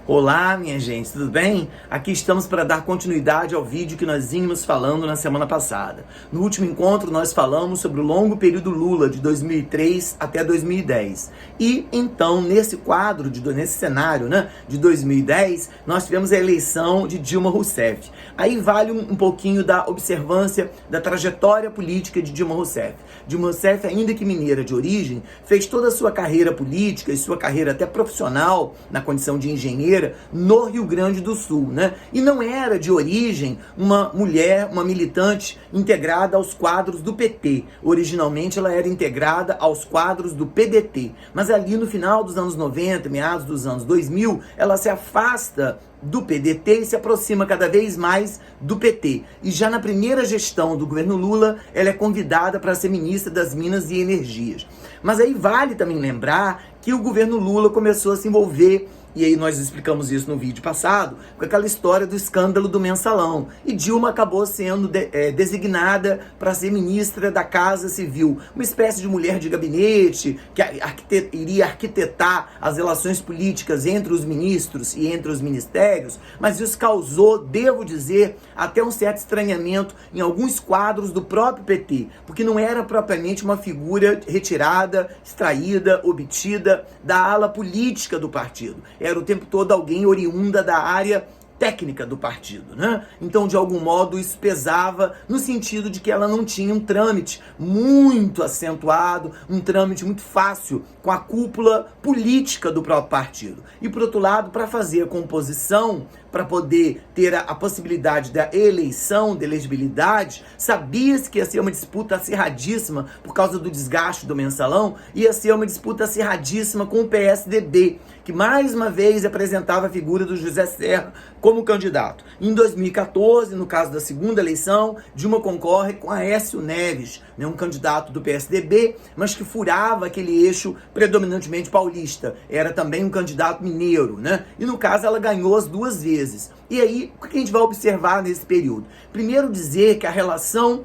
Olá, minha gente, tudo bem? Aqui estamos para dar continuidade ao vídeo que nós vínhamos falando na semana passada. No último encontro, nós falamos sobre o longo período Lula, de 2003 até 2010. E, então, nesse quadro, nesse cenário, de 2010, nós tivemos a eleição de Dilma Rousseff. Aí vale um pouquinho da observância da trajetória política de Dilma Rousseff. Dilma Rousseff, ainda que mineira de origem, fez toda a sua carreira política e sua carreira até profissional, na condição de engenheira, no Rio Grande do Sul, E não era de origem uma mulher, uma militante integrada aos quadros do PT. Originalmente ela era integrada aos quadros do PDT. Mas ali no final dos anos 90, meados dos anos 2000, ela se afasta do PDT e se aproxima cada vez mais do PT. E já na primeira gestão do governo Lula, ela é convidada para ser ministra das Minas e Energias. Mas aí vale também lembrar que o governo Lula começou a se envolver, e aí nós explicamos isso no vídeo passado, com aquela história do escândalo do mensalão. E Dilma acabou sendo designada para ser ministra da Casa Civil, uma espécie de mulher de gabinete que iria arquitetar as relações políticas entre os ministros e entre os ministérios, mas isso causou, devo dizer, até um certo estranhamento em alguns quadros do próprio PT, porque não era propriamente uma figura retirada, extraída, obtida da ala política do partido. Era o tempo todo alguém oriunda da área técnica do partido, Então, de algum modo, isso pesava no sentido de que ela não tinha um trâmite muito acentuado, um trâmite muito fácil com a cúpula política do próprio partido. E, por outro lado, para fazer a composição, para poder ter a possibilidade da eleição, da elegibilidade, sabia-se que ia ser uma disputa acirradíssima por causa do desgaste do mensalão, ia ser uma disputa acirradíssima com o PSDB, que mais uma vez apresentava a figura do José Serra como candidato. Em 2014, no caso da segunda eleição, Dilma concorre com Aécio Neves, um candidato do PSDB, mas que furava aquele eixo predominantemente paulista. Era também um candidato mineiro, E no caso ela ganhou as duas vezes. E aí, o que a gente vai observar nesse período? Primeiro dizer que a relação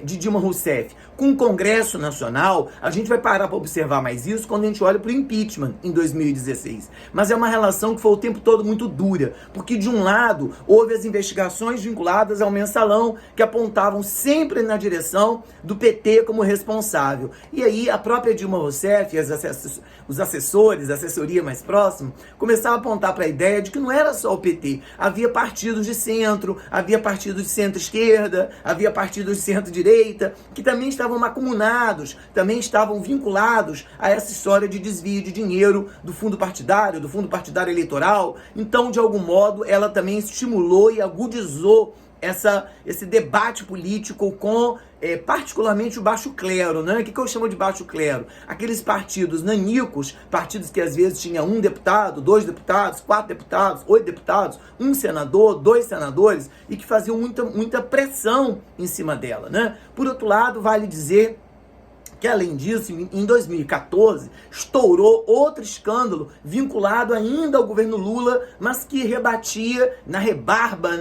de Dilma Rousseff com o Congresso Nacional, a gente vai parar para observar mais isso quando a gente olha para o impeachment em 2016. Mas é uma relação que foi o tempo todo muito dura, porque de um lado houve as investigações vinculadas ao mensalão que apontavam sempre na direção do PT como responsável. E aí a própria Dilma Rousseff e os assessores, a assessoria mais próxima, começavam a apontar para a ideia de que não era só o PT, havia partidos de centro, havia partidos de centro-esquerda, havia partidos de centro-direita, que também estavam macumunados, também estavam vinculados a essa história de desvio de dinheiro do fundo partidário eleitoral. Então, de algum modo, ela também estimulou e agudizou esse debate político com particularmente o baixo clero, O que eu chamo de baixo clero? Aqueles partidos nanicos, partidos que às vezes tinham 1 deputado, 2 deputados, 4 deputados, 8 deputados, 1 senador, 2 senadores, e que faziam muita pressão em cima dela, Por outro lado, vale dizer que, além disso, em 2014, estourou outro escândalo vinculado ainda ao governo Lula, mas que rebatia na rebarba,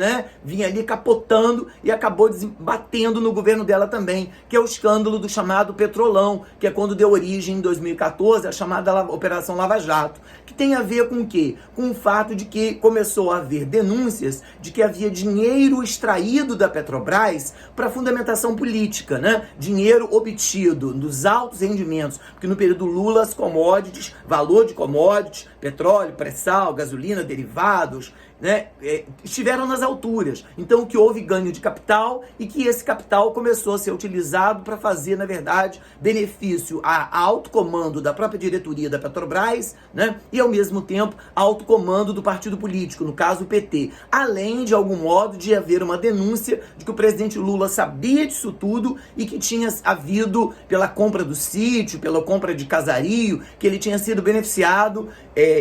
Vinha ali capotando e acabou batendo no governo dela também, que é o escândalo do chamado Petrolão, que é quando deu origem, em 2014, a chamada Operação Lava Jato, que tem a ver com o quê? Com o fato de que começou a haver denúncias de que havia dinheiro extraído da Petrobras para fundamentação política, Dinheiro obtido dos altos rendimentos, porque no período Lula as commodities, valor de commodities, petróleo, pré-sal, gasolina, derivados, estiveram nas alturas. Então, que houve ganho de capital e que esse capital começou a ser utilizado para fazer, na verdade, benefício a alto comando da própria diretoria da Petrobras, e, ao mesmo tempo, alto comando do partido político, no caso o PT. Além, de algum modo, de haver uma denúncia de que o presidente Lula sabia disso tudo e que tinha havido, pela compra do sítio, pela compra de casario, que ele tinha sido beneficiado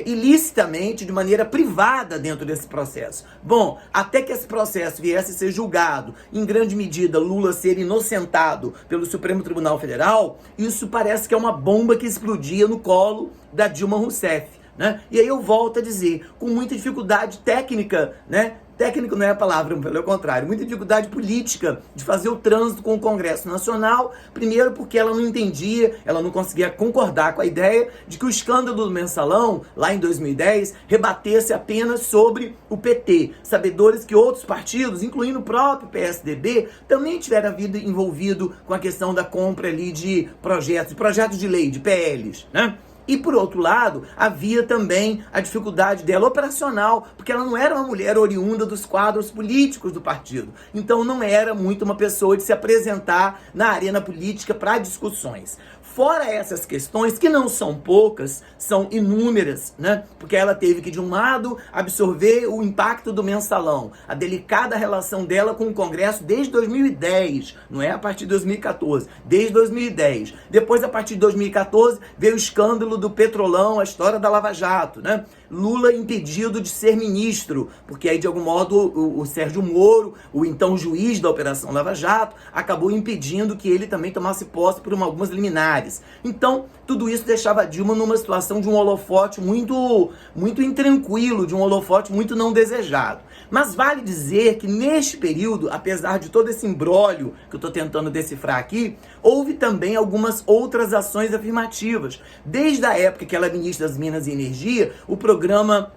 ilicitamente, de maneira privada dentro desse processo. Bom, até que esse processo viesse a ser julgado, em grande medida Lula ser inocentado pelo Supremo Tribunal Federal, isso parece que é uma bomba que explodia no colo da Dilma Rousseff. né? E aí eu volto a dizer, com muita dificuldade técnica, né? Técnico não é a palavra, pelo contrário, muita dificuldade política de fazer o trânsito com o Congresso Nacional, primeiro porque ela não entendia, ela não conseguia concordar com a ideia de que o escândalo do Mensalão, lá em 2010, rebatesse apenas sobre o PT, sabedores que outros partidos, incluindo o próprio PSDB, também tiveram a vida envolvido com a questão da compra ali de projetos de lei, de PLs, né? E, por outro lado, havia também a dificuldade dela operacional, porque ela não era uma mulher oriunda dos quadros políticos do partido. Então, não era muito uma pessoa de se apresentar na arena política para discussões. Fora essas questões, que não são poucas, são inúmeras, né? Porque ela teve que, de um lado, absorver o impacto do Mensalão, a delicada relação dela com o Congresso desde 2010, não é a partir de 2014, desde 2010. Depois, a partir de 2014, veio o escândalo do Petrolão, a história da Lava Jato, né? Lula impedido de ser ministro, porque aí, de algum modo, o Sérgio Moro, o então juiz da Operação Lava Jato, acabou impedindo que ele também tomasse posse por algumas liminares. Então, tudo isso deixava a Dilma numa situação de um holofote muito intranquilo, de um holofote muito não desejado. Mas vale dizer que neste período, apesar de todo esse imbróglio que eu estou tentando decifrar aqui, houve também algumas outras ações afirmativas. Desde a época que ela é ministra das Minas e Energia, um programa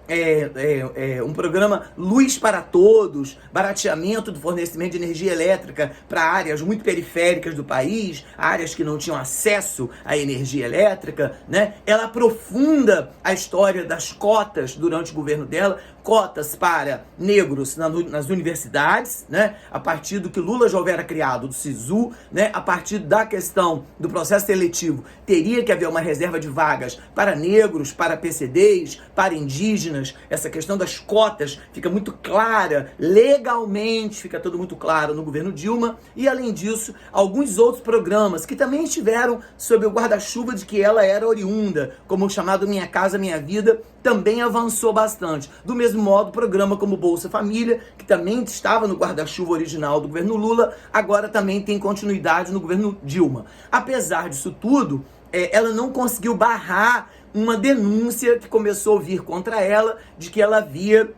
Luz para Todos, barateamento do fornecimento de energia elétrica para áreas muito periféricas do país, áreas que não tinham acesso à energia elétrica, né? Ela aprofunda a história das cotas durante o governo dela, cotas para negros nas universidades, né? A partir do que Lula já houvera criado, do SISU, né? A partir da questão do processo seletivo, teria que haver uma reserva de vagas para negros, para PCDs, para indígenas. Essa questão das cotas fica muito clara, legalmente fica tudo muito claro no governo Dilma. E, além disso, alguns outros programas que também estiveram sob o guarda-chuva de que ela era oriunda, como o chamado Minha Casa Minha Vida, também avançou bastante. Do mesmo modo, programa como Bolsa Família, que também estava no guarda-chuva original do governo Lula, agora também tem continuidade no governo Dilma. Apesar disso tudo, ela não conseguiu barrar uma denúncia que começou a vir contra ela, de que ela havia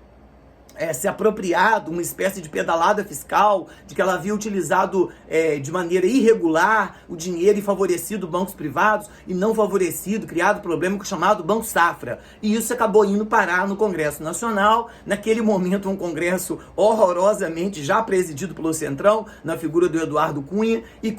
se apropriado, uma espécie de pedalada fiscal, de que ela havia utilizado de maneira irregular o dinheiro e favorecido bancos privados e não favorecido, criado problema chamado Banco Safra. E isso acabou indo parar no Congresso Nacional, naquele momento um Congresso horrorosamente já presidido pelo Centrão, na figura do Eduardo Cunha, e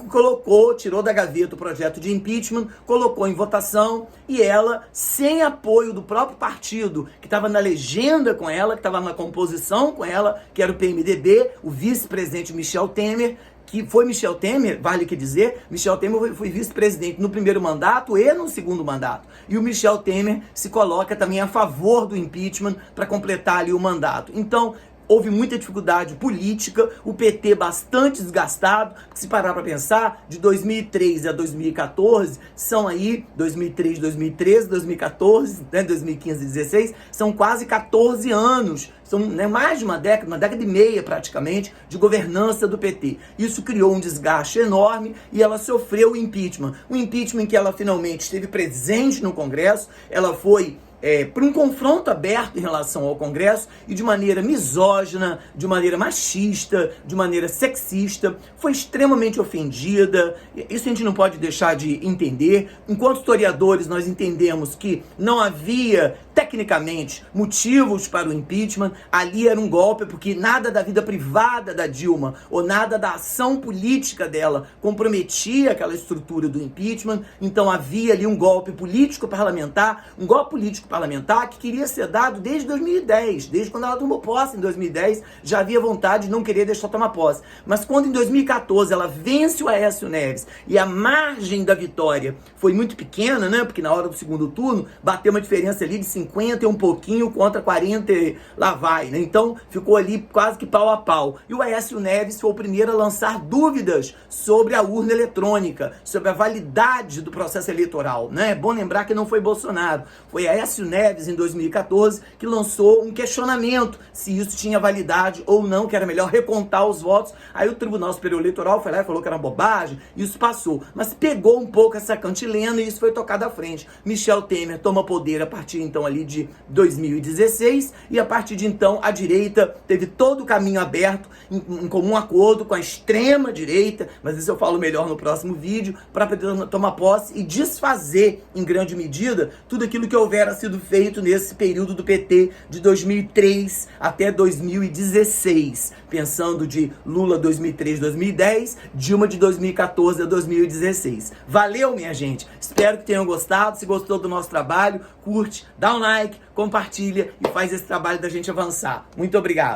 tirou da gaveta o projeto de impeachment, colocou em votação, e ela, sem apoio do próprio partido, que estava na legenda com ela, que estava na composição com ela, que era o PMDB, o vice-presidente Michel Temer, que foi Michel Temer, vale que dizer, Michel Temer foi vice-presidente no primeiro mandato e no segundo mandato. E o Michel Temer se coloca também a favor do impeachment para completar ali o mandato. Então, houve muita dificuldade política, o PT bastante desgastado, porque se parar para pensar, de 2003 a 2014, são aí, 2003, 2013, 2014, né, 2015 e 2016, são quase 14 anos, são mais de uma década e meia praticamente, de governança do PT. Isso criou um desgaste enorme e ela sofreu o impeachment. O impeachment em que ela finalmente esteve presente no Congresso, ela foi para um confronto aberto em relação ao Congresso e de maneira misógina, de maneira machista, de maneira sexista, foi extremamente ofendida. Isso a gente não pode deixar de entender. Enquanto historiadores, nós entendemos que não havia, tecnicamente, motivos para o impeachment. Ali era um golpe, porque nada da vida privada da Dilma ou nada da ação política dela comprometia aquela estrutura do impeachment. Então havia ali um golpe político-parlamentar, que queria ser dado desde 2010, desde quando ela tomou posse em 2010, já havia vontade de não querer deixar tomar posse. Mas quando em 2014 ela vence o Aécio Neves e a margem da vitória foi muito pequena, né? Porque na hora do segundo turno bateu uma diferença ali de 50 e um pouquinho contra 40 lá vai, né? Então ficou ali quase que pau a pau. E o Aécio Neves foi o primeiro a lançar dúvidas sobre a urna eletrônica, sobre a validade do processo eleitoral, né? É bom lembrar que não foi Bolsonaro, foi Aécio Aécio Neves, em 2014, que lançou um questionamento se isso tinha validade ou não, que era melhor recontar os votos. Aí o Tribunal Superior Eleitoral foi lá e falou que era bobagem, isso passou. Mas pegou um pouco essa cantilena e isso foi tocado à frente. Michel Temer toma poder a partir então ali de 2016 e a partir de então a direita teve todo o caminho aberto em comum acordo com a extrema direita, mas isso eu falo melhor no próximo vídeo, para poder tomar posse e desfazer em grande medida tudo aquilo que houvera sido feito nesse período do PT de 2003 até 2016, pensando de Lula 2003-2010, Dilma de 2014 a 2016. Valeu, minha gente! Espero que tenham gostado. Se gostou do nosso trabalho, curte, dá um like, compartilha e faz esse trabalho da gente avançar. Muito obrigado!